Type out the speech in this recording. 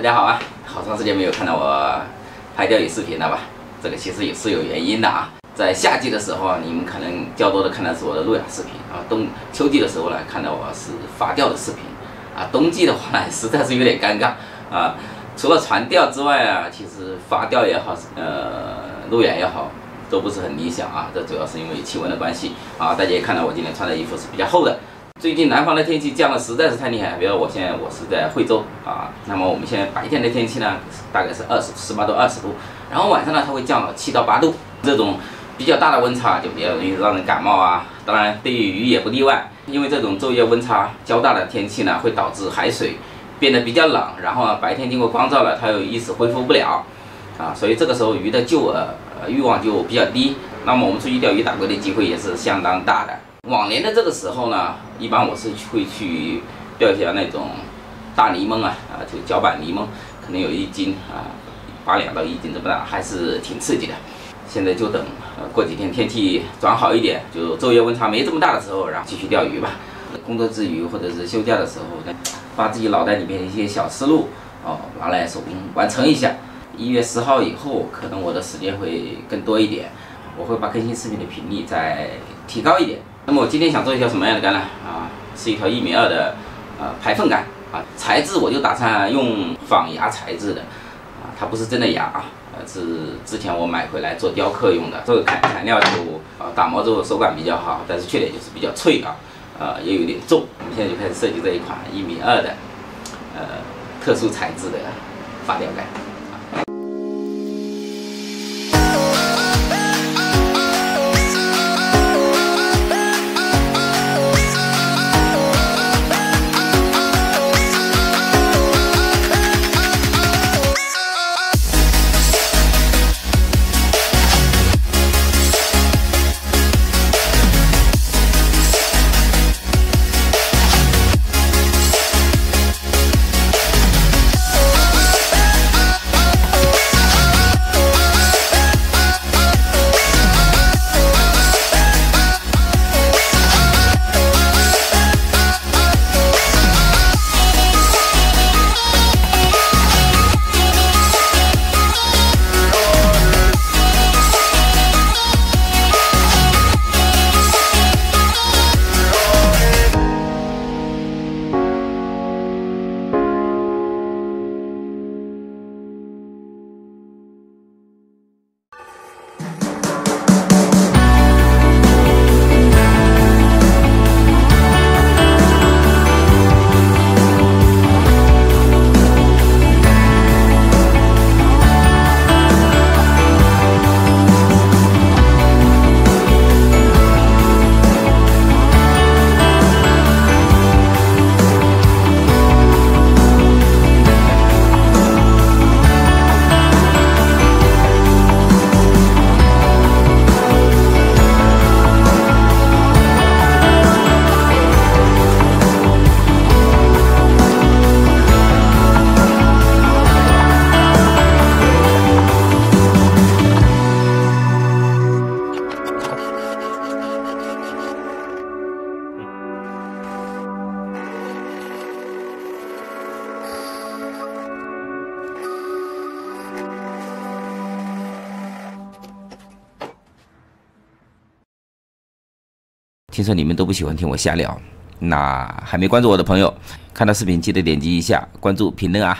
家好啊！好长时间没有看到我拍钓鱼视频了吧？这个其实也是有原因的啊。在夏季的时候啊，你们可能较多的看的是我的路亚视频啊；秋季的时候呢，看到我是发钓的视频啊；冬季的话呢，实在是有点尴尬啊。除了传钓之外啊，其实发钓也好，路亚也好，都不是很理想啊。这主要是因为气温的关系啊。大家也看到我今天穿的衣服是比较厚的。 最近南方的天气降的实在是太厉害，比如我是在惠州啊，那么我们现在白天的天气呢，大概是18度、20度，然后晚上呢它会降到7到8度，这种比较大的温差就比较容易让人感冒啊。当然对于鱼也不例外，因为这种昼夜温差较大的天气呢，会导致海水变得比较冷，然后白天经过光照了，它又一时恢复不了啊，所以这个时候鱼的救欲望就比较低，那么我们出去钓鱼打龟的机会也是相当大的。 往年的这个时候呢，一般我是会去钓一下那种大泥蒙啊，就脚板泥蒙，可能有1斤啊，8两到1斤这么大，还是挺刺激的。现在就等过几天天气转好一点，就昼夜温差没这么大的时候，然后继续钓鱼吧。工作之余或者是休假的时候呢，把自己脑袋里面的一些小思路拿来手工完成一下。1月10号以后，可能我的时间会更多一点，我会把更新视频的频率再提高一点。 那么我今天想做一条什么样的竿呢？是一条1.2米的排缝竿啊，材质我就打算用仿牙材质的它不是真的牙是之前我买回来做雕刻用的。这个砍料就打磨之后手感比较好，但是缺点就是比较脆也有点重。我们现在就开始设计这一款1.2米的特殊材质的发钓竿。 听说你们都不喜欢听我瞎聊，那还没关注我的朋友，看到视频记得点击一下关注、评论啊！